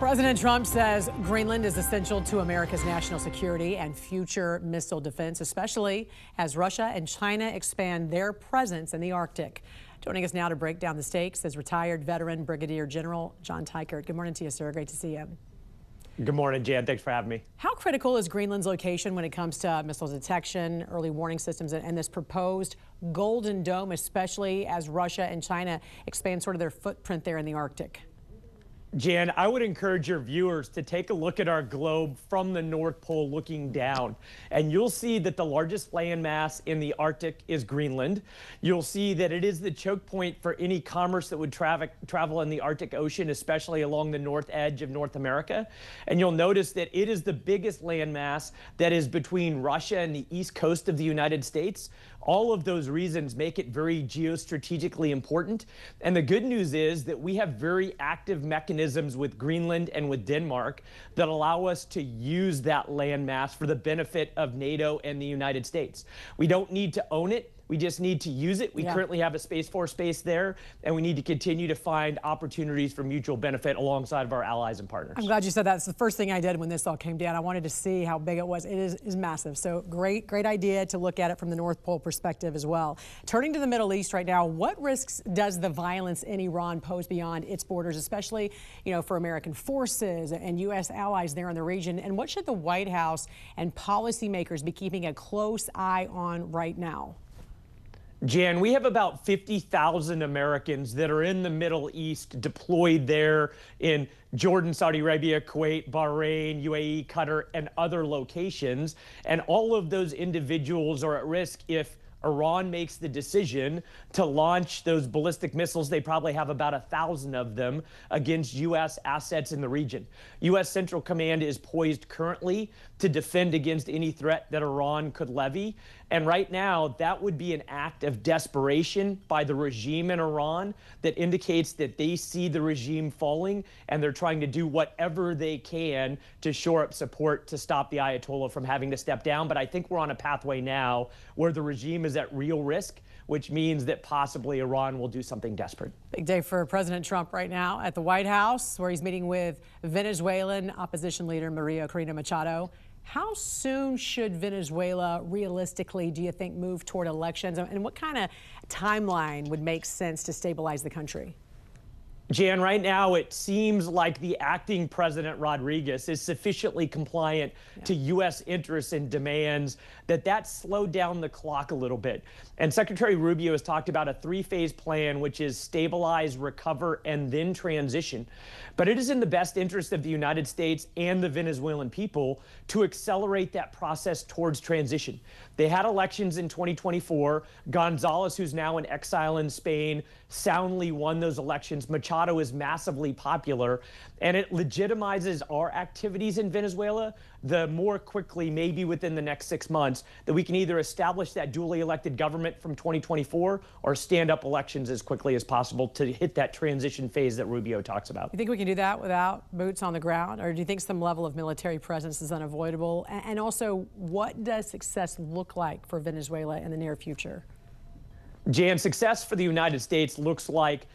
President Trump says Greenland is essential to America's national security and future missile defense, especially as Russia and China expand their presence in the Arctic. Joining us now to break down the stakes is retired veteran Brigadier General Jan Teichert. Good morning to you, sir. Great to see you. Good morning, Jan. Thanks for having me. How critical is Greenland's location when it comes to missile detection, early warning systems, and this proposed Golden Dome, especially as Russia and China expand sort of their footprint there in the Arctic? Jan, I would encourage your viewers to take a look at our globe from the North Pole looking down, and you'll see that the largest landmass in the Arctic is Greenland. You'll see that it is the choke point for any commerce that would travel in the Arctic Ocean, especially along the north edge of North America. And you'll notice that it is the biggest landmass that is between Russia and the east coast of the United States. All of those reasons make it very geostrategically important. And the good news is that we have very active mechanisms with Greenland and with Denmark that allow us to use that landmass for the benefit of NATO and the United States. We don't need to own it. We just need to use it. We currently have a Space Force base there, and we need to continue to find opportunities for mutual benefit alongside of our allies and partners. I'm glad you said that. It's the first thing I did when this all came down. I wanted to see how big it was. It is massive. So great idea to look at it from the North Pole perspective as well. Turning to the Middle East right now, what risks does the violence in Iran pose beyond its borders, especially, for American forces and U.S. allies there in the region? And what should the White House and policymakers be keeping a close eye on right now? Jan, we have about 50,000 Americans that are in the Middle East deployed there in Jordan, Saudi Arabia, Kuwait, Bahrain, UAE, Qatar, and other locations. And all of those individuals are at risk if Iran makes the decision to launch those ballistic missiles. They probably have about 1,000 of them against U.S. assets in the region. U.S. Central Command is poised currently to defend against any threat that Iran could levy. And right now, that would be an act of desperation by the regime in Iran that indicates that they see the regime falling and they're trying to do whatever they can to shore up support to stop the Ayatollah from having to step down. But I think we're on a pathway now where the regime is at real risk, which means that possibly Iran will do something desperate. Big day for President Trump right now at the White House, where he's meeting with Venezuelan opposition leader Maria Corina Machado. How soon should Venezuela realistically, do you think, move toward elections? And what kind of timeline would make sense to stabilize the country? Jan, right now it seems like the acting president Rodriguez is sufficiently compliant to U.S. interests and demands that slowed down the clock a little bit. And Secretary Rubio has talked about a three-phase plan, which is stabilize, recover, and then transition. But it is in the best interest of the United States and the Venezuelan people to accelerate that process towards transition. They had elections in 2024. Gonzalez, who's now in exile in Spain, soundly won those elections. Machado is massively popular, and it legitimizes our activities in Venezuela. The more quickly, maybe within the next 6 months, that we can either establish that duly elected government from 2024 or stand up elections as quickly as possible to hit that transition phase that Rubio talks about. You think we can do that without boots on the ground, or do you think some level of military presence is unavoidable? And also, what does success look like for Venezuela in the near future? Jan, success for the United States looks like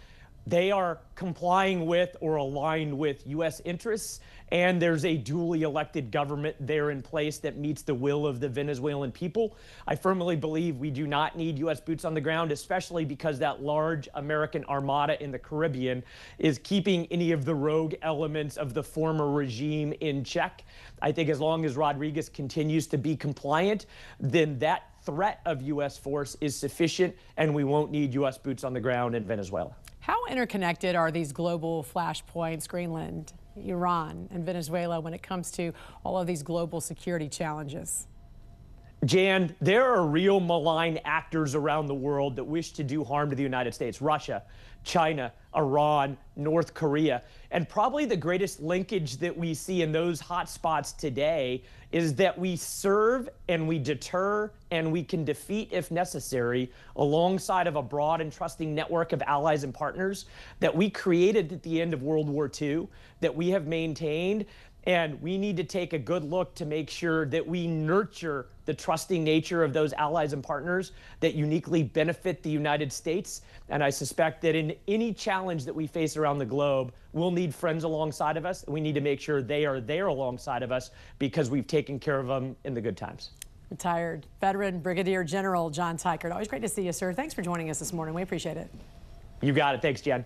they are complying with or aligned with U.S. interests, and there's a duly elected government there in place that meets the will of the Venezuelan people. I firmly believe we do not need U.S. boots on the ground, especially because that large American armada in the Caribbean is keeping any of the rogue elements of the former regime in check. I think as long as Rodriguez continues to be compliant, then that threat of U.S. force is sufficient, and we won't need U.S. boots on the ground in Venezuela. How interconnected are these global flashpoints, Greenland, Iran, and Venezuela, when it comes to all of these global security challenges? Jan, there are real malign actors around the world that wish to do harm to the United States. Russia, China, Iran, North Korea. And probably the greatest linkage that we see in those hot spots today is that we serve and we deter and we can defeat if necessary alongside of a broad and trusting network of allies and partners that we created at the end of World War II, that we have maintained. And we need to take a good look to make sure that we nurture the trusting nature of those allies and partners that uniquely benefit the United States. And I suspect that in any challenge that we face around the globe, we'll need friends alongside of us. And we need to make sure they are there alongside of us because we've taken care of them in the good times. Retired veteran Brigadier General Jan Teichert. Always great to see you, sir. Thanks for joining us this morning. We appreciate it. You got it. Thanks, Jen.